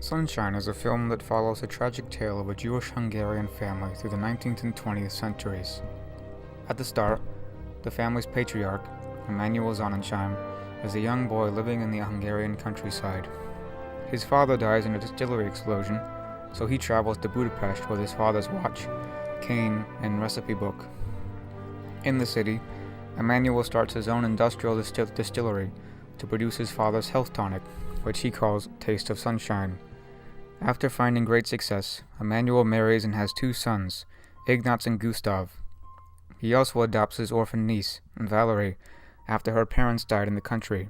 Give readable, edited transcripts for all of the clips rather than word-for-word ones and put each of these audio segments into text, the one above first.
Sunshine is a film that follows the tragic tale of a Jewish-Hungarian family through the 19th and 20th centuries. At the start, the family's patriarch, Emanuel Sonnensheim, is a young boy living in the Hungarian countryside. His father dies in a distillery explosion, so he travels to Budapest with his father's watch, cane, and recipe book. In the city, Emanuel starts his own industrial distillery to produce his father's health tonic, which he calls Taste of Sunshine. After finding great success, Emanuel marries and has two sons, Ignaz and Gustav. He also adopts his orphan niece, Valerie, after her parents died in the country.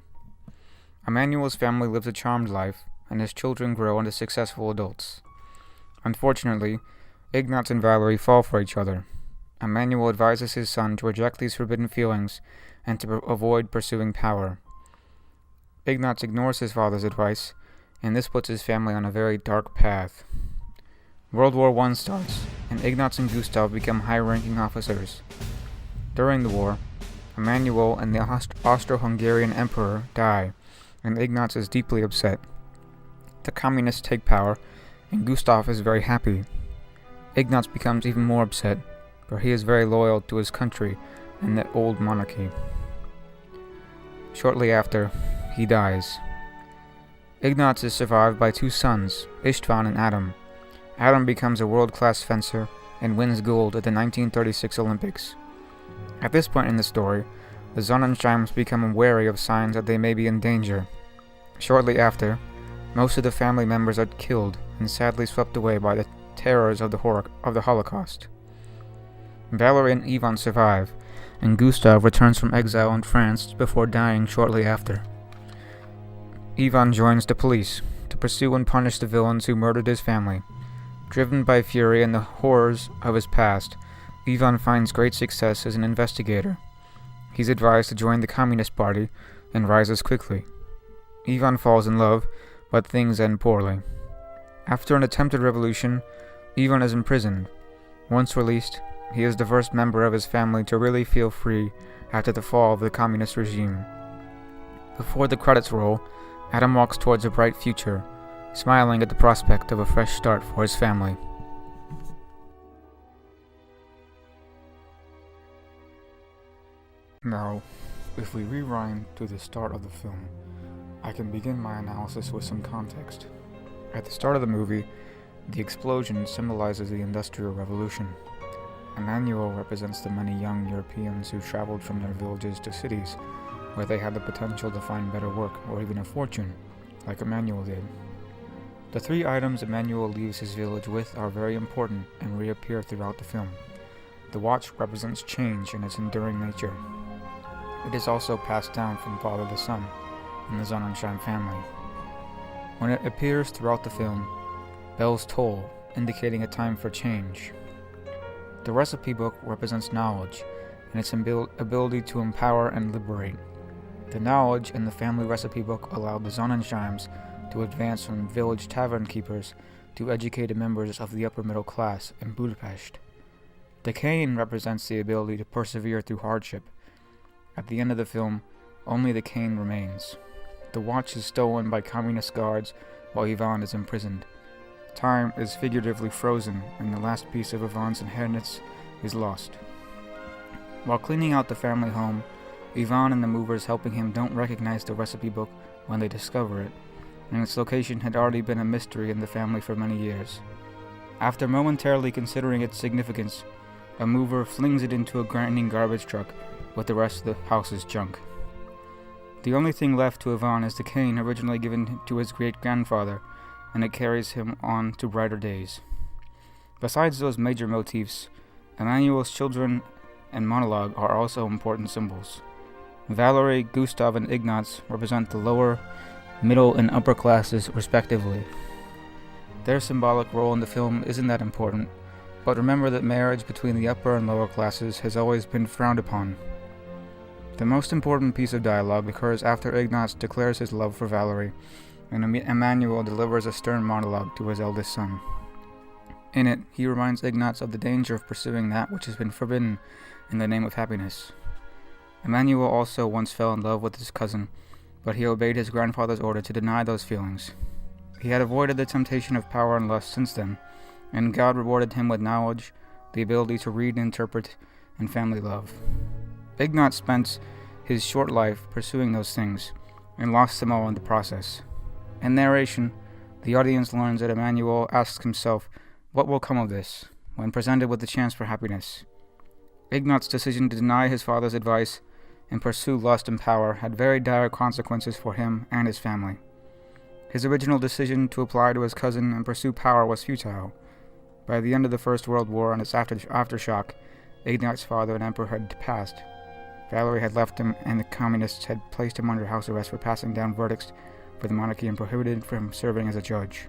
Emanuel's family lives a charmed life, and his children grow into successful adults. Unfortunately, Ignaz and Valerie fall for each other. Emanuel advises his son to reject these forbidden feelings and to avoid pursuing power. Ignaz ignores his father's advice, and this puts his family on a very dark path. World War I starts, and Ignaz and Gustav become high-ranking officers. During the war, Emanuel and the Austro-Hungarian Emperor die, and Ignaz is deeply upset. The communists take power, and Gustav is very happy. Ignaz becomes even more upset, for he is very loyal to his country and the old monarchy. Shortly after, he dies. Ignaz is survived by two sons, Istvan and Adam. Adam becomes a world-class fencer and wins gold at the 1936 Olympics. At this point in the story, the Sonnensheims become wary of signs that they may be in danger. Shortly after, most of the family members are killed and sadly swept away by the terrors of the Holocaust. Valerie and Ivan survive, and Gustav returns from exile in France before dying shortly after. Ivan joins the police to pursue and punish the villains who murdered his family. Driven by fury and the horrors of his past, Ivan finds great success as an investigator. He's advised to join the Communist Party and rises quickly. Ivan falls in love, but things end poorly. After an attempted revolution, Ivan is imprisoned. Once released, he is the first member of his family to really feel free after the fall of the communist regime. Before the credits roll, Adam walks towards a bright future, smiling at the prospect of a fresh start for his family. Now, if we rewind to the start of the film, I can begin my analysis with some context. At the start of the movie, the explosion symbolizes the Industrial Revolution. Emanuel represents the many young Europeans who traveled from their villages to cities, where they had the potential to find better work or even a fortune, like Emanuel did. The three items Emanuel leaves his village with are very important and reappear throughout the film. The watch represents change in its enduring nature. It is also passed down from father to son in the Sonnenschein family. When it appears throughout the film, bells toll, indicating a time for change. The recipe book represents knowledge and its ability to empower and liberate. The knowledge in the family recipe book allowed the Sonnensheims to advance from village tavern keepers to educated members of the upper middle class in Budapest. The cane represents the ability to persevere through hardship. At the end of the film, only the cane remains. The watch is stolen by communist guards while Ivan is imprisoned. Time is figuratively frozen, and the last piece of Ivan's inheritance is lost. While cleaning out the family home, Ivan and the movers helping him don't recognize the recipe book when they discover it, and its location had already been a mystery in the family for many years. After momentarily considering its significance, a mover flings it into a grinding garbage truck with the rest of the house's junk. The only thing left to Ivan is the cane originally given to his great-grandfather, and it carries him on to brighter days. Besides those major motifs, Emanuel's children and monologue are also important symbols. Valerie, Gustav, and Ignaz represent the lower, middle, and upper classes, respectively. Their symbolic role in the film isn't that important, but remember that marriage between the upper and lower classes has always been frowned upon. The most important piece of dialogue occurs after Ignaz declares his love for Valerie, and Emanuel delivers a stern monologue to his eldest son. In it, he reminds Ignaz of the danger of pursuing that which has been forbidden in the name of happiness. Emanuel also once fell in love with his cousin, but he obeyed his grandfather's order to deny those feelings. He had avoided the temptation of power and lust since then, and God rewarded him with knowledge, the ability to read and interpret, and family love. Ignaz spent his short life pursuing those things, and lost them all in the process. In narration, the audience learns that Emmanuel asks himself, what will come of this, when presented with the chance for happiness? Ignaz's decision to deny his father's advice and pursue lust and power had very dire consequences for him and his family. His original decision to apply to his cousin and pursue power was futile. By the end of the First World War and its aftershock, Ignaz's father and emperor had passed. Valery had left him, and the communists had placed him under house arrest for passing down verdicts for the monarchy and prohibited from serving as a judge.